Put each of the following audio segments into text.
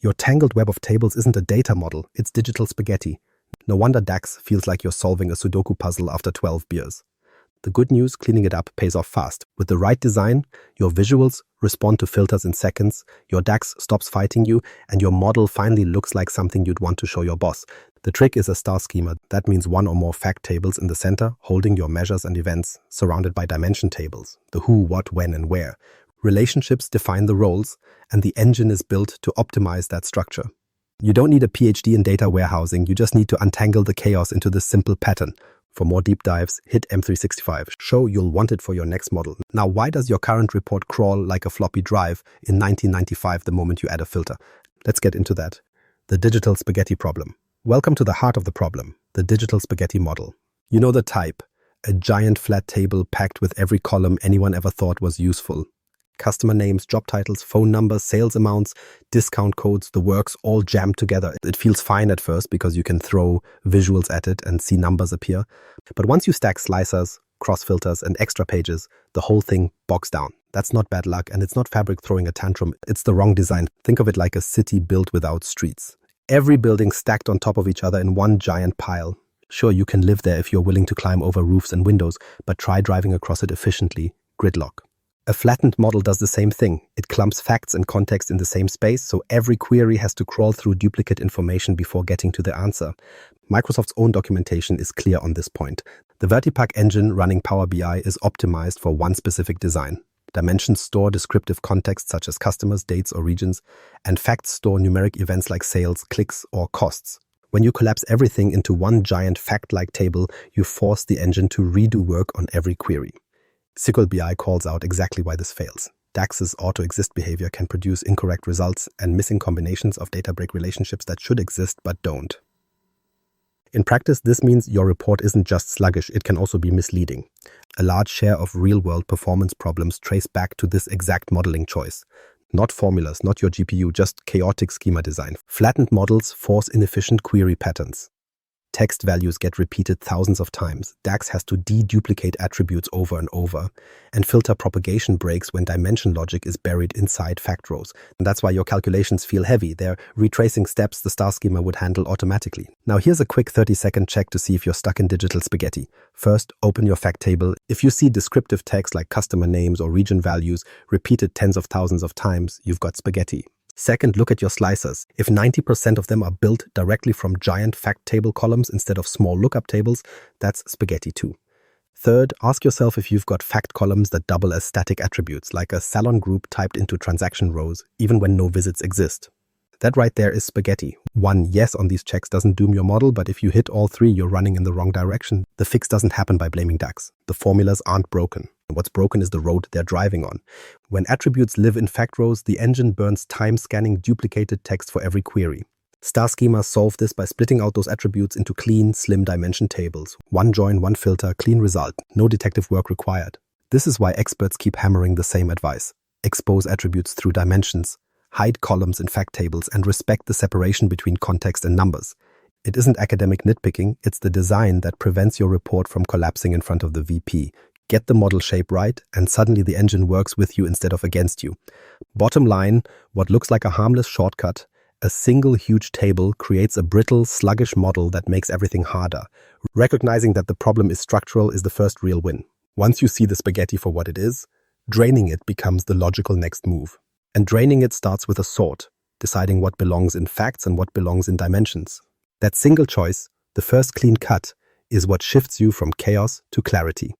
Your tangled web of tables isn't a data model, it's digital spaghetti. No wonder DAX feels like you're solving a Sudoku puzzle after 12 beers. The good news, cleaning it up pays off fast. With the right design, your visuals respond to filters in seconds, your DAX stops fighting you, and your model finally looks like something you'd want to show your boss. The trick is a star schema. That means one or more fact tables in the center, holding your measures and events, surrounded by dimension tables, the who, what, when, and where. Relationships define the roles, and the engine is built to optimize that structure. You don't need a PhD in data warehousing, you just need to untangle the chaos into this simple pattern. For more deep dives, hit M365. Show you'll want it for your next model. Now, why does your current report crawl like a floppy drive in 1995 the moment you add a filter? Let's get into that. The digital spaghetti problem. Welcome to the heart of the problem, the digital spaghetti model. You know the type, a giant flat table packed with every column anyone ever thought was useful. Customer names, job titles, phone numbers, sales amounts, discount codes, the works all jammed together. It feels fine at first because you can throw visuals at it and see numbers appear. But once you stack slicers, cross filters, and extra pages, the whole thing bogs down. That's not bad luck, and it's not Fabric throwing a tantrum. It's the wrong design. Think of it like a city built without streets. Every building stacked on top of each other in one giant pile. Sure, you can live there if you're willing to climb over roofs and windows, but try driving across it efficiently. Gridlock. A flattened model does the same thing. It clumps facts and context in the same space, so every query has to crawl through duplicate information before getting to the answer. Microsoft's own documentation is clear on this point. The Vertipack engine running Power BI is optimized for one specific design. Dimensions store descriptive context such as customers, dates, or regions, and facts store numeric events like sales, clicks, or costs. When you collapse everything into one giant fact-like table, you force the engine to redo work on every query. SQL BI calls out exactly why this fails. DAX's auto-exist behavior can produce incorrect results and missing combinations of data break relationships that should exist but don't. In practice, this means your report isn't just sluggish, it can also be misleading. A large share of real-world performance problems trace back to this exact modeling choice. Not formulas, not your GPU, just chaotic schema design. Flattened models force inefficient query patterns. Text values get repeated thousands of times. DAX has to deduplicate attributes over and over, and filter propagation breaks when dimension logic is buried inside fact rows. And that's why your calculations feel heavy. They're retracing steps the star schema would handle automatically. Now here's a quick 30-second check to see if you're stuck in digital spaghetti. First, open your fact table. If you see descriptive text like customer names or region values repeated tens of thousands of times, you've got spaghetti. Second, look at your slicers. If 90% of them are built directly from giant fact table columns instead of small lookup tables, that's spaghetti too. Third, ask yourself if you've got fact columns that double as static attributes, like a salon group typed into transaction rows, even when no visits exist. That right there is spaghetti. One yes on these checks doesn't doom your model, but if you hit all three, you're running in the wrong direction. The fix doesn't happen by blaming DAX. The formulas aren't broken. What's broken is the road they're driving on. When attributes live in fact rows, the engine burns time scanning duplicated text for every query. Star schemas solve this by splitting out those attributes into clean, slim dimension tables. One join, one filter, clean result. No detective work required. This is why experts keep hammering the same advice. Expose attributes through dimensions. Hide columns in fact tables, and respect the separation between context and numbers. It isn't academic nitpicking, it's the design that prevents your report from collapsing in front of the VP. Get the model shape right, and suddenly the engine works with you instead of against you. Bottom line, what looks like a harmless shortcut, a single huge table creates a brittle, sluggish model that makes everything harder. Recognizing that the problem is structural is the first real win. Once you see the spaghetti for what it is, draining it becomes the logical next move. And draining it starts with a sort, deciding what belongs in facts and what belongs in dimensions. That single choice, the first clean cut, is what shifts you from chaos to clarity.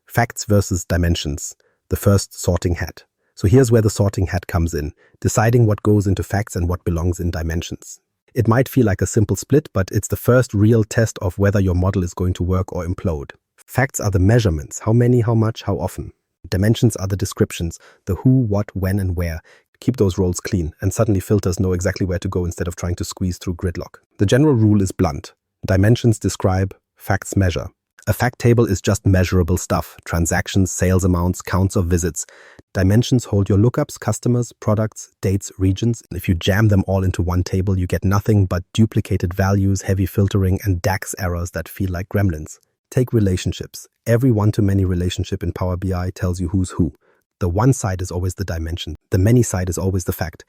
Facts versus dimensions, the first sorting hat. So here's where the sorting hat comes in, deciding what goes into facts and what belongs in dimensions. It might feel like a simple split, but it's the first real test of whether your model is going to work or implode. Facts are the measurements, how many, how much, how often. Dimensions are the descriptions, the who, what, when, and where. Keep those roles clean, and suddenly filters know exactly where to go instead of trying to squeeze through gridlock. The general rule is blunt. Dimensions describe, facts measure. A fact table is just measurable stuff, transactions, sales amounts, counts of visits. Dimensions hold your lookups, customers, products, dates, regions. And if you jam them all into one table, you get nothing but duplicated values, heavy filtering, and DAX errors that feel like gremlins. Take relationships. Every one-to-many relationship in Power BI tells you who's who. The one side is always the dimension. The many side is always the fact.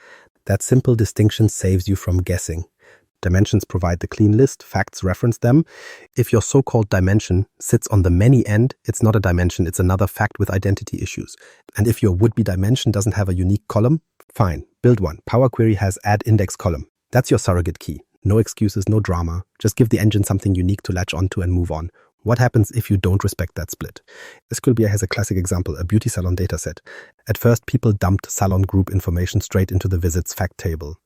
That simple distinction saves you from guessing. Dimensions provide the clean list, facts reference them. If your so-called dimension sits on the many end, it's not a dimension, it's another fact with identity issues. And if your would-be dimension doesn't have a unique column, fine, build one. Power Query has add index column. That's your surrogate key. No excuses, no drama. Just give the engine something unique to latch onto and move on. What happens if you don't respect that split? Esquilbia has a classic example, a beauty salon dataset. At first, people dumped salon group information straight into the visits fact table.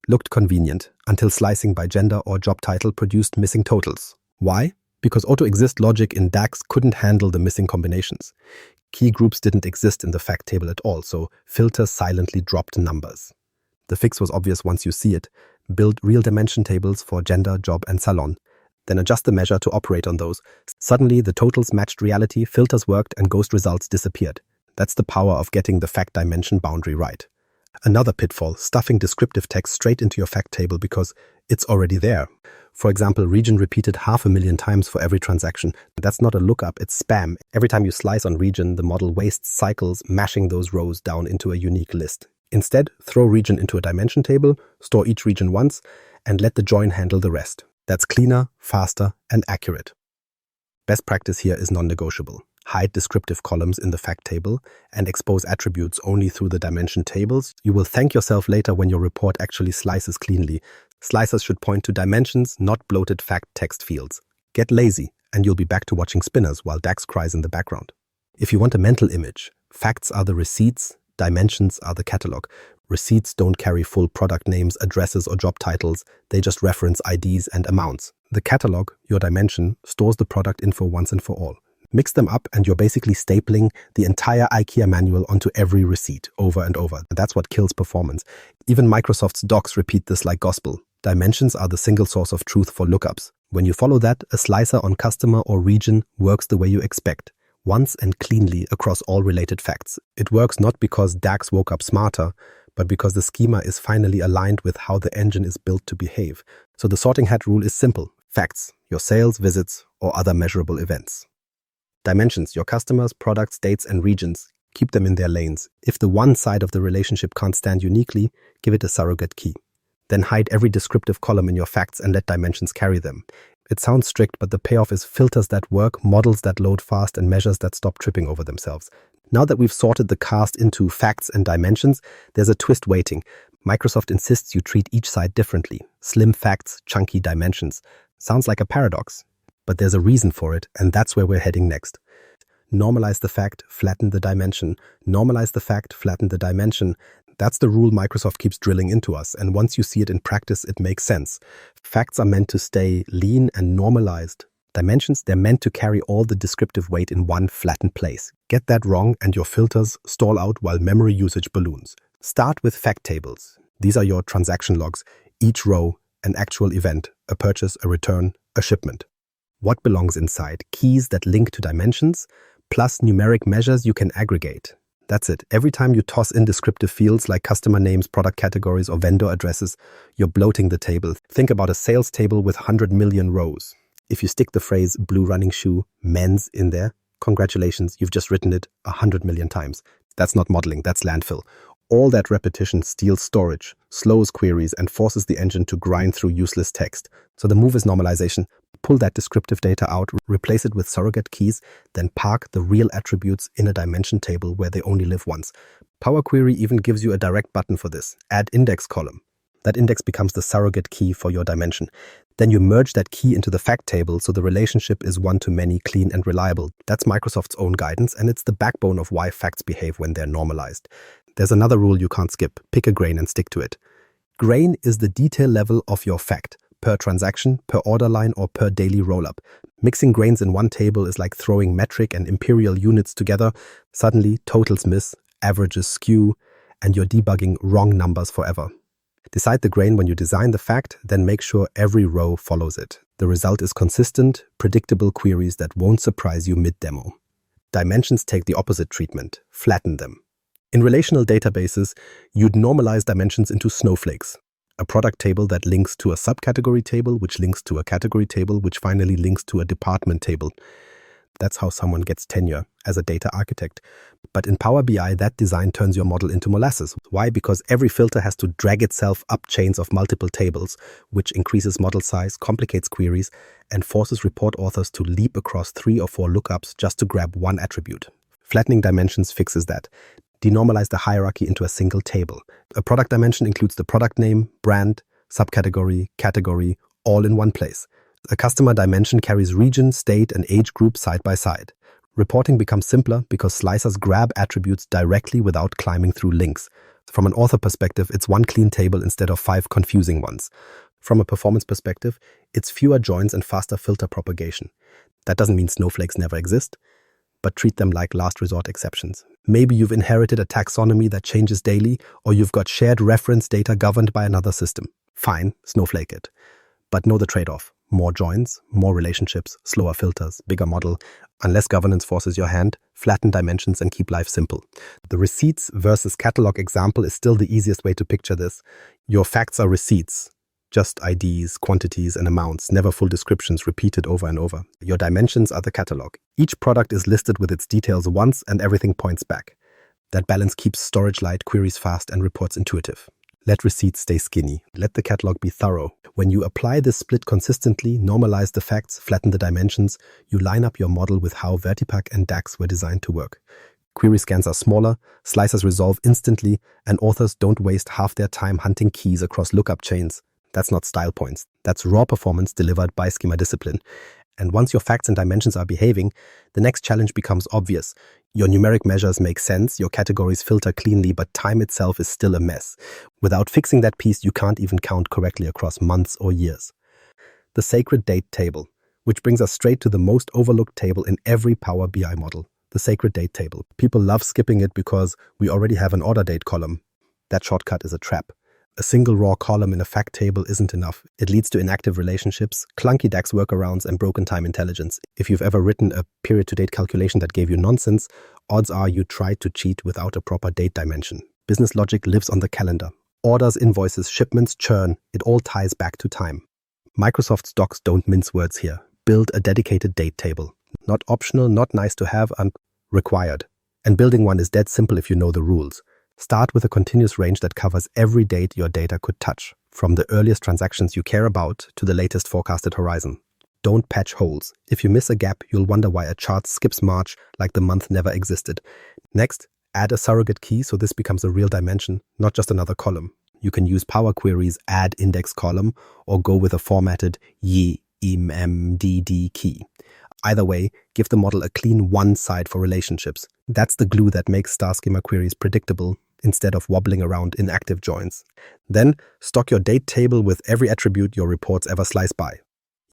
Looked convenient, until slicing by gender or job title produced missing totals. Why? Because auto-exist logic in DAX couldn't handle the missing combinations. Key groups didn't exist in the fact table at all, so filters silently dropped numbers. The fix was obvious once you see it. Build real dimension tables for gender, job, and salon. Then adjust the measure to operate on those. Suddenly, the totals matched reality, filters worked, and ghost results disappeared. That's the power of getting the fact dimension boundary right. Another pitfall, stuffing descriptive text straight into your fact table because it's already there. For example, region repeated 500,000 times for every transaction. That's not a lookup, it's spam. Every time you slice on region, the model wastes cycles mashing those rows down into a unique list. Instead, throw region into a dimension table, store each region once, and let the join handle the rest. That's cleaner, faster, and accurate. Best practice here is non-negotiable. Hide descriptive columns in the fact table and expose attributes only through the dimension tables. You will thank yourself later when your report actually slices cleanly. Slicers should point to dimensions, not bloated fact text fields. Get lazy, and you'll be back to watching spinners while DAX cries in the background. If you want a mental image, facts are the receipts, dimensions are the catalog. Receipts don't carry full product names, addresses, or job titles. They just reference IDs and amounts. The catalog, your dimension, stores the product info once and for all. Mix them up and you're basically stapling the entire IKEA manual onto every receipt over and over. That's what kills performance. Even Microsoft's docs repeat this like gospel. Dimensions are the single source of truth for lookups. When you follow that, a slicer on customer or region works the way you expect, once and cleanly across all related facts. It works not because DAX woke up smarter, but because the schema is finally aligned with how the engine is built to behave. So the sorting hat rule is simple. Facts, your sales, visits, or other measurable events. Dimensions, your customers, products, dates, and regions. Keep them in their lanes. If the one side of the relationship can't stand uniquely, give it a surrogate key. Then hide every descriptive column in your facts and let dimensions carry them. It sounds strict, but the payoff is filters that work, models that load fast, and measures that stop tripping over themselves. Now that we've sorted the cast into facts and dimensions, there's a twist waiting. Microsoft insists you treat each side differently. Slim facts, chunky dimensions. Sounds like a paradox, but there's a reason for it, and that's where we're heading next. Normalize the fact, flatten the dimension. Normalize the fact, flatten the dimension. That's the rule Microsoft keeps drilling into us, and once you see it in practice, it makes sense. Facts are meant to stay lean and normalized. Dimensions, they're meant to carry all the descriptive weight in one flattened place. Get that wrong and your filters stall out while memory usage balloons. Start with fact tables. These are your transaction logs, each row an actual event, a purchase, a return, a shipment. What belongs inside? Keys that link to dimensions, plus numeric measures you can aggregate. That's it. Every time you toss in descriptive fields like customer names, product categories, or vendor addresses, you're bloating the table. Think about a sales table with 100 million rows. If you stick the phrase blue running shoe, men's in there, congratulations, you've just written it 100 million times. That's not modeling, that's landfill. All that repetition steals storage, slows queries, and forces the engine to grind through useless text. So the move is normalization. Pull that descriptive data out, replace it with surrogate keys, then park the real attributes in a dimension table where they only live once. Power Query even gives you a direct button for this. Add index column. That index becomes the surrogate key for your dimension. Then you merge that key into the fact table so the relationship is one-to-many, clean and reliable. That's Microsoft's own guidance, and it's the backbone of why facts behave when they're normalized. There's another rule you can't skip. Pick a grain and stick to it. Grain is the detail level of your fact, per transaction, per order line, or per daily rollup. Mixing grains in one table is like throwing metric and imperial units together. Suddenly, totals miss, averages skew, and you're debugging wrong numbers forever. Decide the grain when you design the fact, then make sure every row follows it. The result is consistent, predictable queries that won't surprise you mid-demo. Dimensions take the opposite treatment, flatten them. In relational databases, you'd normalize dimensions into snowflakes. A product table that links to a subcategory table, which links to a category table, which finally links to a department table. That's how someone gets tenure as a data architect. But in Power BI, that design turns your model into molasses. Why? Because every filter has to drag itself up chains of multiple tables, which increases model size, complicates queries, and forces report authors to leap across 3 or 4 lookups just to grab one attribute. Flattening dimensions fixes that. Denormalize the hierarchy into a single table. A product dimension includes the product name, brand, subcategory, category, all in one place. A customer dimension carries region, state, and age group side by side. Reporting becomes simpler because slicers grab attributes directly without climbing through links. From an author perspective, it's one clean table instead of 5 confusing ones. From a performance perspective, it's fewer joins and faster filter propagation. That doesn't mean snowflakes never exist, but treat them like last resort exceptions. Maybe you've inherited a taxonomy that changes daily, or you've got shared reference data governed by another system. Fine, snowflake it. But know the trade-off. More joins, more relationships, slower filters, bigger model. Unless governance forces your hand, flatten dimensions and keep life simple. The receipts versus catalog example is still the easiest way to picture this. Your facts are receipts, just IDs, quantities, and amounts, never full descriptions repeated over and over. Your dimensions are the catalog. Each product is listed with its details once and everything points back. That balance keeps storage light, queries fast, and reports intuitive. Let receipts stay skinny. Let the catalog be thorough. When you apply this split consistently, normalize the facts, flatten the dimensions, you line up your model with how Vertipack and DAX were designed to work. Query scans are smaller, slicers resolve instantly, and authors don't waste half their time hunting keys across lookup chains. That's not style points. That's raw performance delivered by schema discipline. And once your facts and dimensions are behaving, the next challenge becomes obvious. Your numeric measures make sense, your categories filter cleanly, but time itself is still a mess. Without fixing that piece, you can't even count correctly across months or years. The sacred date table, which brings us straight to the most overlooked table in every Power BI model, the sacred date table. People love skipping it because we already have an order date column. That shortcut is a trap. A single raw column in a fact table isn't enough. It leads to inactive relationships, clunky DAX workarounds, and broken time intelligence. If you've ever written a period-to-date calculation that gave you nonsense, odds are you tried to cheat without a proper date dimension. Business logic lives on the calendar. Orders, invoices, shipments, churn, it all ties back to time. Microsoft's docs don't mince words here. Build a dedicated date table. Not optional, not nice to have, and required. And building one is dead simple if you know the rules. Start with a continuous range that covers every date your data could touch, from the earliest transactions you care about to the latest forecasted horizon. Don't patch holes. If you miss a gap, you'll wonder why a chart skips March like the month never existed. Next, add a surrogate key so this becomes a real dimension, not just another column. You can use Power Query's add index column or go with a formatted YIMMDD key. Either way, give the model a clean one side for relationships. That's the glue that makes star schema queries predictable instead of wobbling around inactive joins. Then, stock your date table with every attribute your reports ever slice by.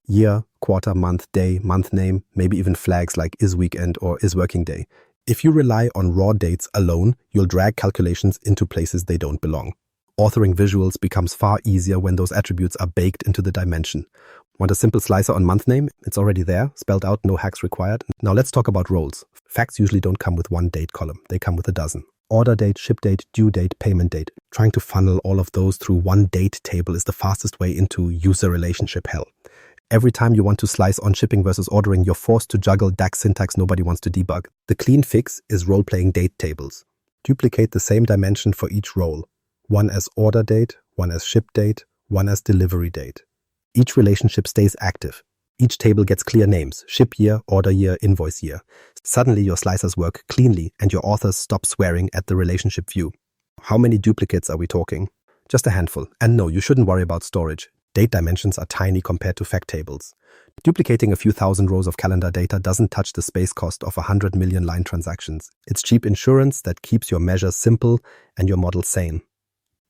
Year, quarter, month, day, month name, maybe even flags like is weekend or is working day. If you rely on raw dates alone, you'll drag calculations into places they don't belong. Authoring visuals becomes far easier when those attributes are baked into the dimension. Want a simple slicer on month name? It's already there, spelled out, no hacks required. Now let's talk about roles. Facts usually don't come with one date column, they come with a dozen. Order date, ship date, due date, payment date. Trying to funnel all of those through one date table is the fastest way into user relationship hell. Every time you want to slice on shipping versus ordering, you're forced to juggle DAX syntax nobody wants to debug. The clean fix is role-playing date tables. Duplicate the same dimension for each role. One as order date, one as ship date, one as delivery date. Each relationship stays active. Each table gets clear names: ship year, order year, invoice year. Suddenly your slicers work cleanly and your authors stop swearing at the relationship view. How many duplicates are we talking? Just a handful. And no, you shouldn't worry about storage. Date dimensions are tiny compared to fact tables. Duplicating a few thousand rows of calendar data doesn't touch the space cost of 100 million line transactions. It's cheap insurance that keeps your measures simple and your model sane.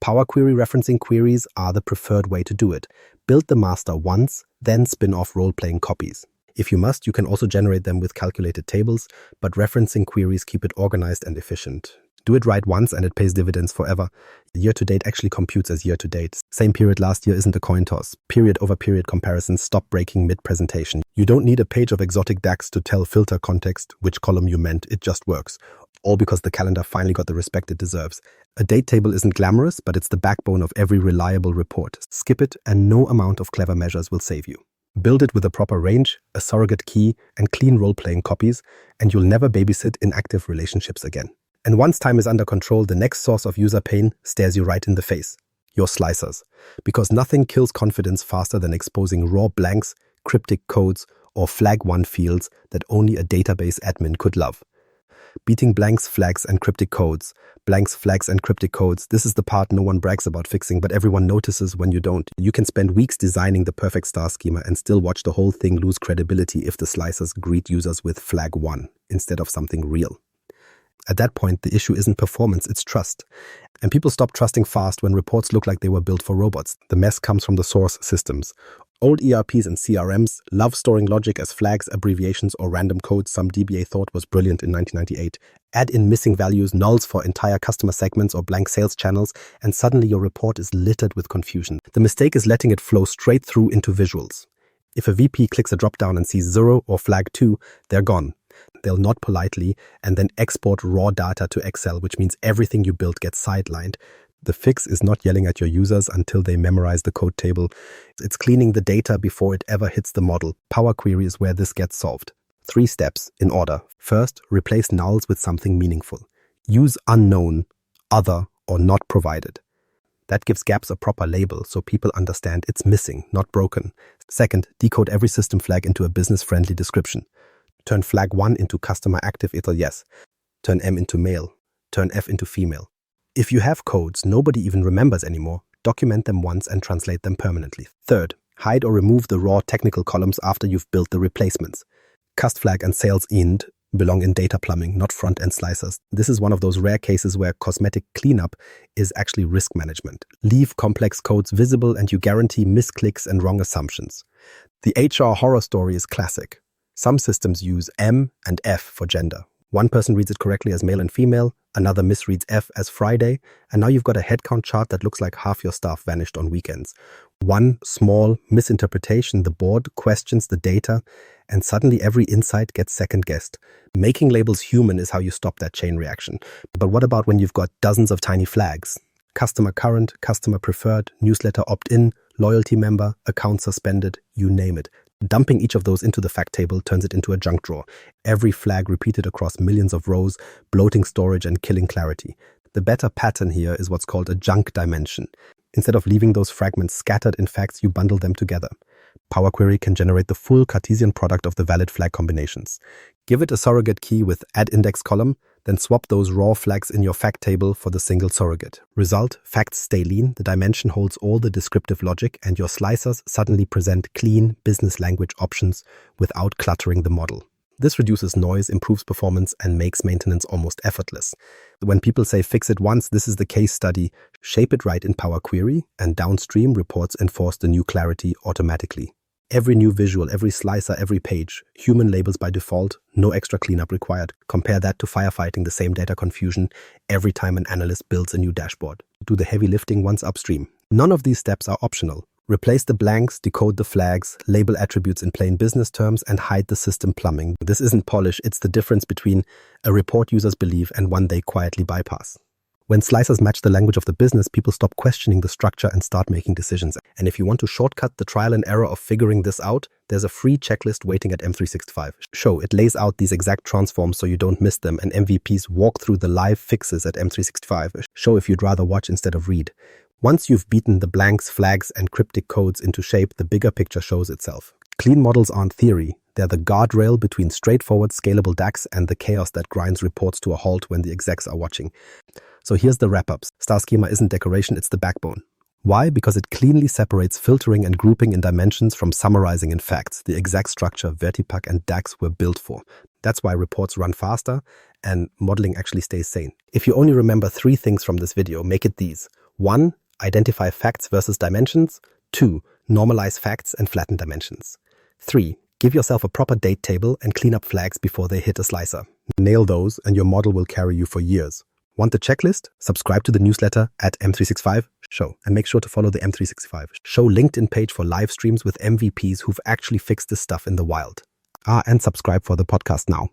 Power Query referencing queries are the preferred way to do it. Build the master once, then spin off role-playing copies. If you must, you can also generate them with calculated tables, but referencing queries keep it organized and efficient. Do it right once and it pays dividends forever. Year-to-date actually computes as year-to-date. Same period last year isn't a coin toss. Period-over-period comparisons stop breaking mid-presentation. You don't need a page of exotic DAX to tell filter context which column you meant. It just works. All because the calendar finally got the respect it deserves. A date table isn't glamorous, but it's the backbone of every reliable report. Skip it and no amount of clever measures will save you. Build it with a proper range, a surrogate key, and clean role-playing copies, and you'll never babysit inactive relationships again. And once time is under control, the next source of user pain stares you right in the face: your slicers. Because nothing kills confidence faster than exposing raw blanks, cryptic codes, or flag one fields that only a database admin could love. Beating blanks, flags, and cryptic codes. Blanks, flags, and cryptic codes. This is the part no one brags about fixing, but everyone notices when you don't. You can spend weeks designing the perfect star schema and still watch the whole thing lose credibility if the slicers greet users with flag 1 instead of something real. At that point, the issue isn't performance, it's trust. And people stop trusting fast when reports look like they were built for robots. The mess comes from the source systems. Old ERPs and CRMs love storing logic as flags, abbreviations, or random codes some DBA thought was brilliant in 1998. Add in missing values, nulls for entire customer segments or blank sales channels, and suddenly your report is littered with confusion. The mistake is letting it flow straight through into visuals. If a VP clicks a dropdown and sees 0 or flag 2, they're gone. They'll nod politely and then export raw data to Excel, which means everything you built gets sidelined. The fix is not yelling at your users until they memorize the code table. It's cleaning the data before it ever hits the model. Power Query is where this gets solved. 3 steps in order. First, replace nulls with something meaningful. Use unknown, other, or not provided. That gives gaps a proper label so people understand it's missing, not broken. Second, decode every system flag into a business-friendly description. Turn flag 1 into customer active it'll yes. Turn M into male. Turn F into female. If you have codes nobody even remembers anymore, document them once and translate them permanently. Third, hide or remove the raw technical columns after you've built the replacements. Cust flag and sales end belong in data plumbing, not front-end slicers. This is one of those rare cases where cosmetic cleanup is actually risk management. Leave complex codes visible and you guarantee misclicks and wrong assumptions. The HR horror story is classic. Some systems use M and F for gender. One person reads it correctly as male and female, another misreads F as Friday, and now you've got a headcount chart that looks like half your staff vanished on weekends. One small misinterpretation, the board questions the data, and suddenly every insight gets second-guessed. Making labels human is how you stop that chain reaction. But what about when you've got dozens of tiny flags? Customer current, customer preferred, newsletter opt-in, loyalty member, account suspended, you name it. Dumping each of those into the fact table turns it into a junk drawer. Every flag repeated across millions of rows, bloating storage and killing clarity. The better pattern here is what's called a junk dimension. Instead of leaving those fragments scattered in facts, you bundle them together. Power Query can generate the full Cartesian product of the valid flag combinations. Give it a surrogate key with add index column, then swap those raw flags in your fact table for the single surrogate. Result, facts stay lean, the dimension holds all the descriptive logic, and your slicers suddenly present clean business language options without cluttering the model. This reduces noise, improves performance, and makes maintenance almost effortless. When people say fix it once, this is the case study. Shape it right in Power Query, and downstream reports enforce the new clarity automatically. Every new visual, every slicer, every page, human labels by default, no extra cleanup required. Compare that to firefighting the same data confusion every time an analyst builds a new dashboard. Do the heavy lifting once upstream. None of these steps are optional. Replace the blanks, decode the flags, label attributes in plain business terms, and hide the system plumbing. This isn't polish, it's the difference between a report users believe and one they quietly bypass. When slicers match the language of the business, people stop questioning the structure and start making decisions. And if you want to shortcut the trial and error of figuring this out, there's a free checklist waiting at M365. It lays out these exact transforms so you don't miss them, and MVPs walk through the live fixes at M365. If you'd rather watch instead of read. Once you've beaten the blanks, flags, and cryptic codes into shape, the bigger picture shows itself. Clean models aren't theory. They're the guardrail between straightforward, scalable DAX and the chaos that grinds reports to a halt when the execs are watching. So here's the wrap-ups. Star Schema isn't decoration, it's the backbone. Why? Because it cleanly separates filtering and grouping in dimensions from summarizing in facts, the exact structure Vertipack and DAX were built for. That's why reports run faster and modeling actually stays sane. If you only remember 3 things from this video, make it these. 1. Identify facts versus dimensions. 2. Normalize facts and flatten dimensions. 3. Give yourself a proper date table and clean up flags before they hit a slicer. Nail those and your model will carry you for years. Want the checklist? Subscribe to the newsletter at M365 Show and make sure to follow the M365 Show LinkedIn page for live streams with MVPs who've actually fixed this stuff in the wild. And subscribe for the podcast now.